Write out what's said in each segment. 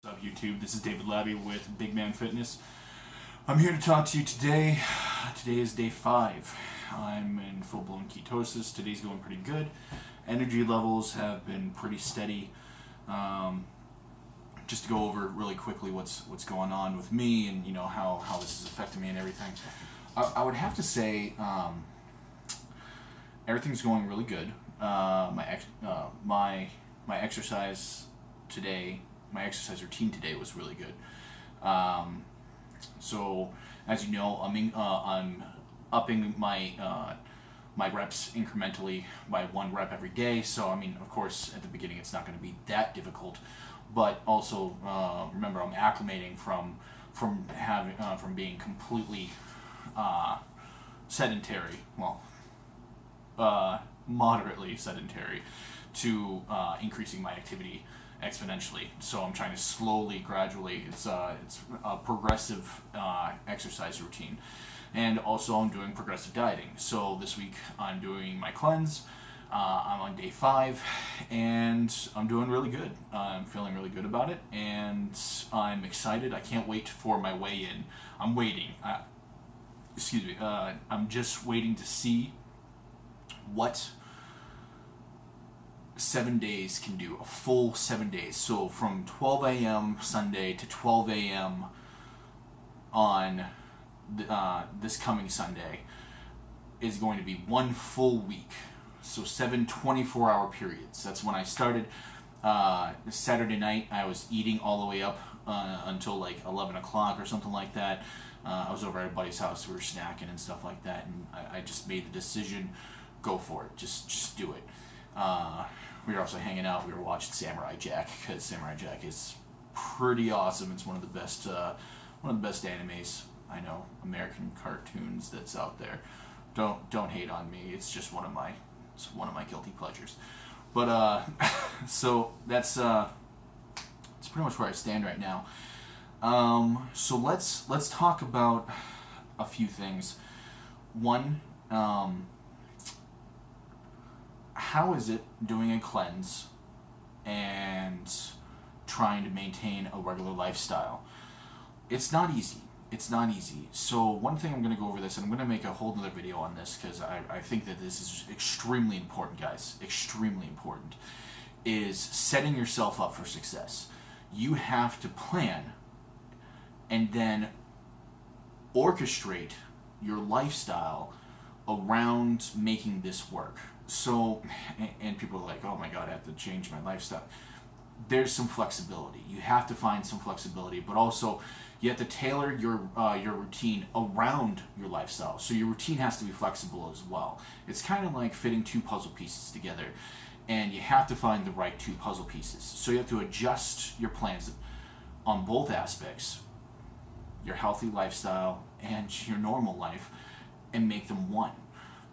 What's up, YouTube? This is David Labby with Big Man Fitness. I'm here to talk to you today. Today is day 5. I'm in full-blown ketosis. Today's going pretty good. Energy levels have been pretty steady. Just to go over really quickly what's going on with me and how this is affecting me and everything. I would have to say everything's going really good. My exercise today. My exercise routine today was really good. So, as you know, I'm upping my reps incrementally by 1 rep every day. So, of course, at the beginning it's not going to be that difficult, but also remember I'm acclimating from being completely sedentary. Well, moderately sedentary to increasing my activity exponentially. So I'm trying to slowly, gradually. It's a progressive exercise routine, and also I'm doing progressive dieting. So this week I'm doing my cleanse. I'm on day 5, and I'm doing really good. I'm feeling really good about it, and I'm excited. I can't wait for my weigh-in. I'm waiting. I'm just waiting to see what 7 days can do, a full 7 days. So from 12 a.m. Sunday to 12 a.m. on this coming Sunday is going to be 1 full week. So 7 24-hour periods. That's when I started. Saturday night I was eating all the way up until like 11 o'clock or something like that. I was over at a buddy's house. We were snacking and stuff like that, and I just made the decision, go for it. Just do it. We were also hanging out. We were watching Samurai Jack, because Samurai Jack is pretty awesome. It's one of the best animes I know, American cartoons that's out there. Don't hate on me. It's just one of my guilty pleasures. But so that's pretty much where I stand right now. So let's talk about a few things. One. How is it doing a cleanse and trying to maintain a regular lifestyle? It's not easy. So one thing, I'm going to go over this, and I'm going to make a whole other video on this, because I think that this is extremely important, guys. Extremely important. Is setting yourself up for success. You have to plan and then orchestrate your lifestyle around making this work. So, and people are like, oh my God, I have to change my lifestyle. There's some flexibility. You have to find some flexibility, but also you have to tailor your routine around your lifestyle. So your routine has to be flexible as well. It's kind of like fitting 2 puzzle pieces together, and you have to find the right 2 puzzle pieces. So you have to adjust your plans on both aspects, your healthy lifestyle and your normal life, and make them one.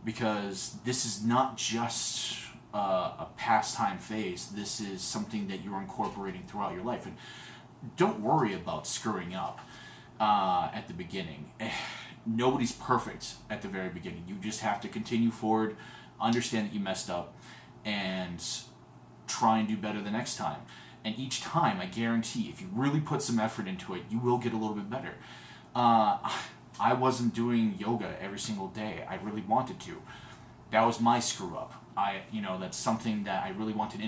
Because this is not just a pastime phase. This is something that you're incorporating throughout your life. And don't worry about screwing up at the beginning. Nobody's perfect at the very beginning. You just have to continue forward, understand that you messed up, and try and do better the next time. And each time, I guarantee, if you really put some effort into it, you will get a little bit better. I wasn't doing yoga every single day. I really wanted to. That was my screw up. That's something that I really wanted to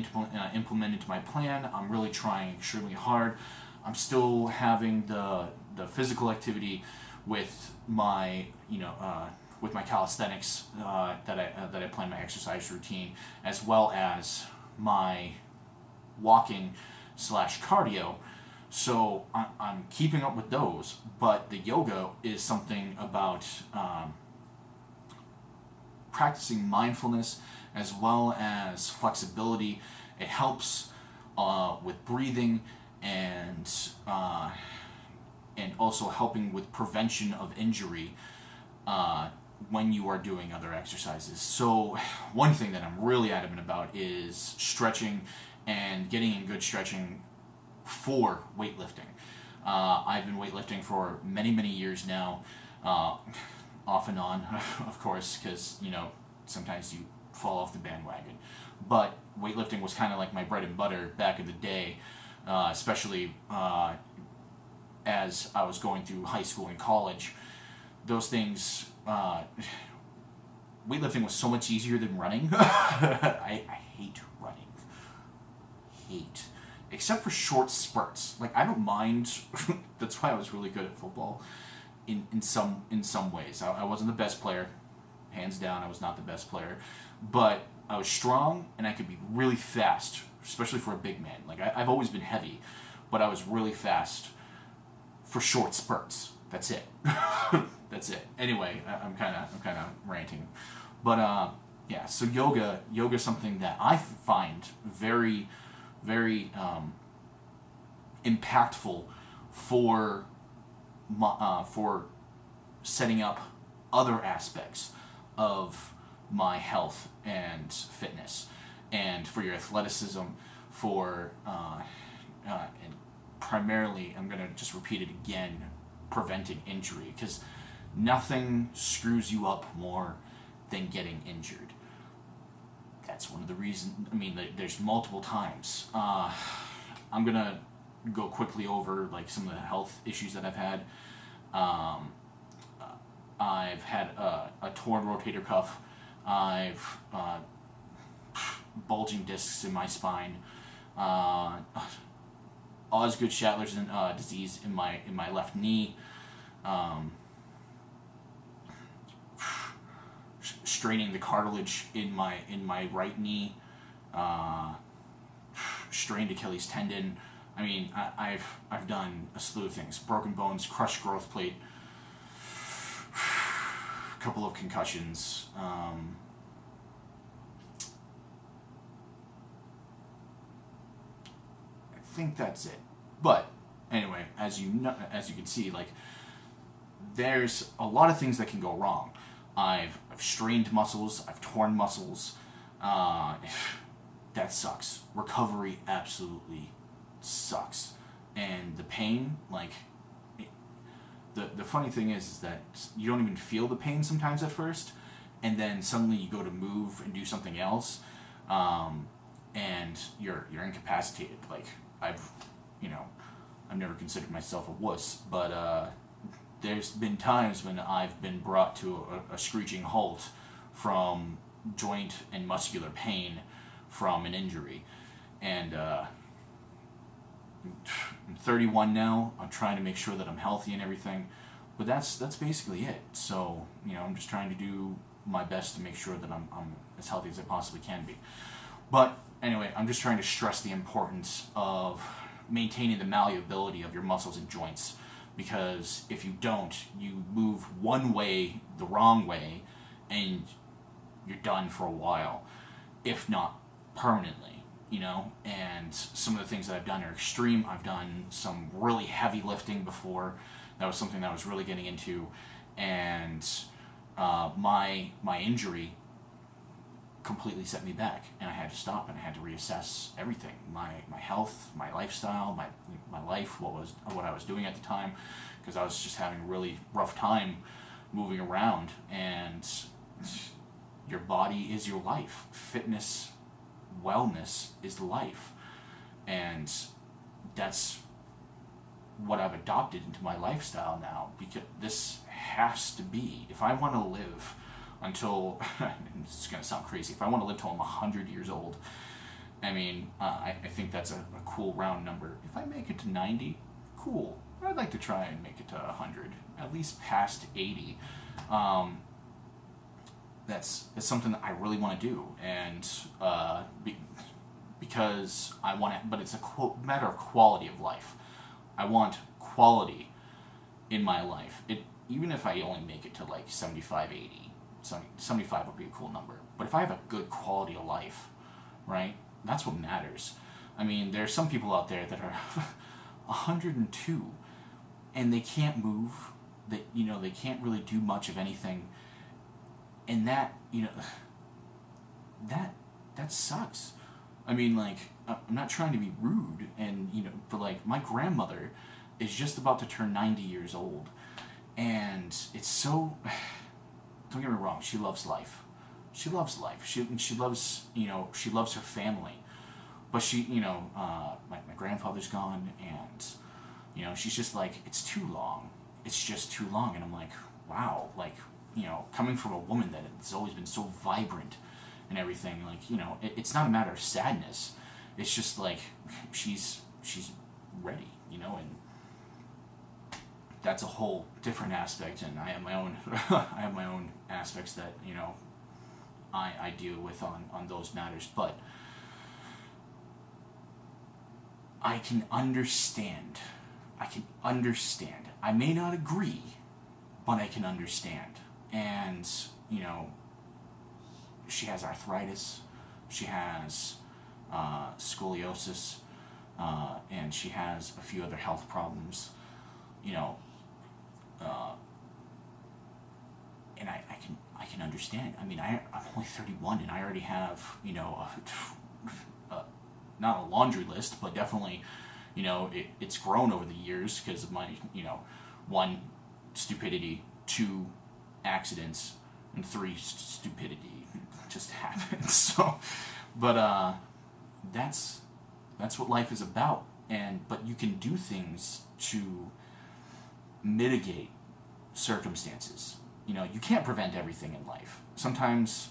implement into my plan. I'm really trying extremely hard. I'm still having the physical activity with my calisthenics that I plan my exercise routine, as well as my walking / cardio. So I'm keeping up with those, but the yoga is something about practicing mindfulness as well as flexibility. It helps with breathing and also helping with prevention of injury when you are doing other exercises. So one thing that I'm really adamant about is stretching and getting in good stretching for weightlifting. I've been weightlifting for many years now, off and on, of course, because sometimes you fall off the bandwagon. But weightlifting was kind of like my bread and butter back in the day. especially as I was going through high school and college. Those things, weightlifting was so much easier than running. I hate running. Hate. Except for short spurts. Like, I don't mind. That's why I was really good at football in some ways. I wasn't the best player. Hands down, I was not the best player. But I was strong, and I could be really fast, especially for a big man. Like, I've always been heavy, but I was really fast for short spurts. That's it. That's it. Anyway, I'm kind of ranting, but yeah. So yoga is something that I find very, very impactful for setting up other aspects of my health and fitness, and for your athleticism, for and primarily, I'm gonna just repeat it again, preventing injury, because nothing screws you up more than getting injured. That's one of the reasons. I mean, there's multiple times. I'm gonna go quickly over like some of the health issues that I've had. I've had a torn rotator cuff. I've bulging discs in my spine. Osgood-Schlattler's disease in my left knee. Straining the cartilage in my right knee. Strained Achilles tendon. I mean, I've done a slew of things. Broken bones, crushed growth plate, a couple of concussions. I think that's it. But anyway, as you can see, like, there's a lot of things that can go wrong. I've strained muscles. I've torn muscles. That sucks. Recovery absolutely sucks. And the pain, like, the funny thing is that you don't even feel the pain sometimes at first, and then suddenly you go to move and do something else, and you're incapacitated. Like, I've never considered myself a wuss, but there's been times when I've been brought to a screeching halt from joint and muscular pain from an injury. And I'm 31 now. I'm trying to make sure that I'm healthy and everything, but that's basically it. So, I'm just trying to do my best to make sure that I'm as healthy as I possibly can be. But anyway, I'm just trying to stress the importance of maintaining the malleability of your muscles and joints, because if you don't, you move one way the wrong way and you're done for a while, if not permanently. And some of the things that I've done are extreme. I've done some really heavy lifting before. That was something that I was really getting into, and my injury completely set me back, and I had to stop, and I had to reassess everything: my health, my lifestyle, my life, what I was doing at the time, because I was just having a really rough time moving around. And your body is your life. Fitness, wellness is life, and that's what I've adopted into my lifestyle now, because this has to be, if I want to live until, it's going to sound crazy, if I want to live till I'm 100 years old, I mean, I think that's a cool round number. If I make it to 90, cool. I'd like to try and make it to 100, at least past 80. That's something that I really want to do, and because I want it, but it's a matter of quality of life. I want quality in my life. Even if I only make it to like 75, 80, 75 would be a cool number. But if I have a good quality of life, right, that's what matters. I mean, there's some people out there that are 102, and they can't move. They can't really do much of anything. And that sucks. I mean, like, I'm not trying to be rude, and, but, like, my grandmother is just about to turn 90 years old, and it's so, don't get me wrong, she loves life. She loves life. She loves, she loves her family, But she, my grandfather's gone, and she's just like, it's too long. It's just too long. And I'm like, wow, like, coming from a woman that has always been so vibrant and everything, like, it's not a matter of sadness. It's just like she's ready, and that's a whole different aspect. And I have my own I have my own aspects that I deal with on those matters. But I can understand. I may not agree, but I can understand. And she has arthritis. She has scoliosis, and she has a few other health problems, and I can understand. I mean, I'm only 31, and I already have not a laundry list, but definitely it's grown over the years because of my one, stupidity, two, accidents, and three, stupidity just happens. So, but that's what life is about. But you can do things to mitigate circumstances. You can't prevent everything in life. Sometimes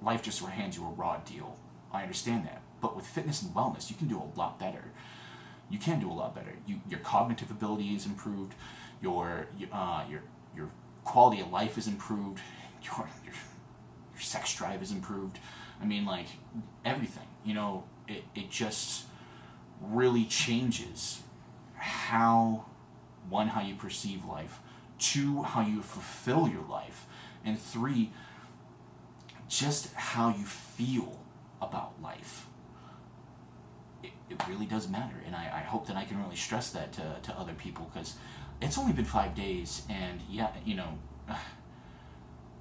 life just hands you a raw deal. I understand that. But with fitness and wellness, you can do a lot better. You can do a lot better. Your cognitive ability is improved. Your quality of life is improved. Your sex drive is improved. I mean, like, everything. It just really changes how you perceive life, two, how you fulfill your life, and three, just how you feel about life. It really does matter, and I hope that I can really stress that to other people, because it's only been 5 days, and yeah,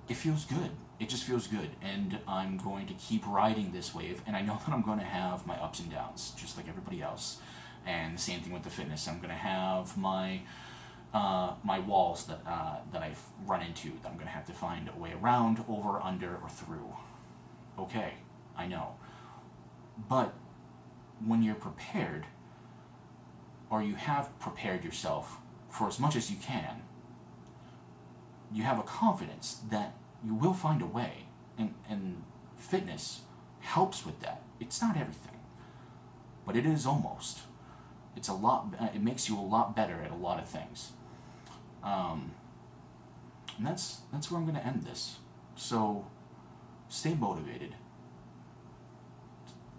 it feels good. It just feels good, and I'm going to keep riding this wave, and I know that I'm going to have my ups and downs, just like everybody else. And the same thing with the fitness. I'm going to have my walls that I've run into that I'm going to have to find a way around, over, under, or through. Okay, I know. But when you're prepared, or you have prepared yourself for as much as you can, you have a confidence that you will find a way, and fitness helps with that. It's not everything, but it is almost. It's a lot. It makes you a lot better at a lot of things, and that's where I'm going to end this. So, stay motivated,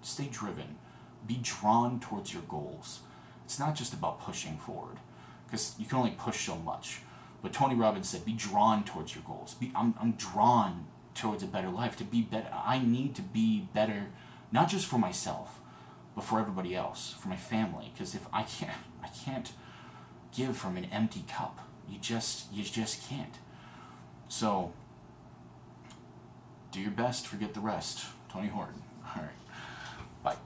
stay driven, be drawn towards your goals. It's not just about pushing forward, because you can only push so much. But Tony Robbins said, be drawn towards your goals. I'm drawn towards a better life. To be better, I need to be better, not just for myself, but for everybody else, for my family. Because if I can't give from an empty cup. You just can't. So, do your best, forget the rest. Tony Horton. All right. Bye.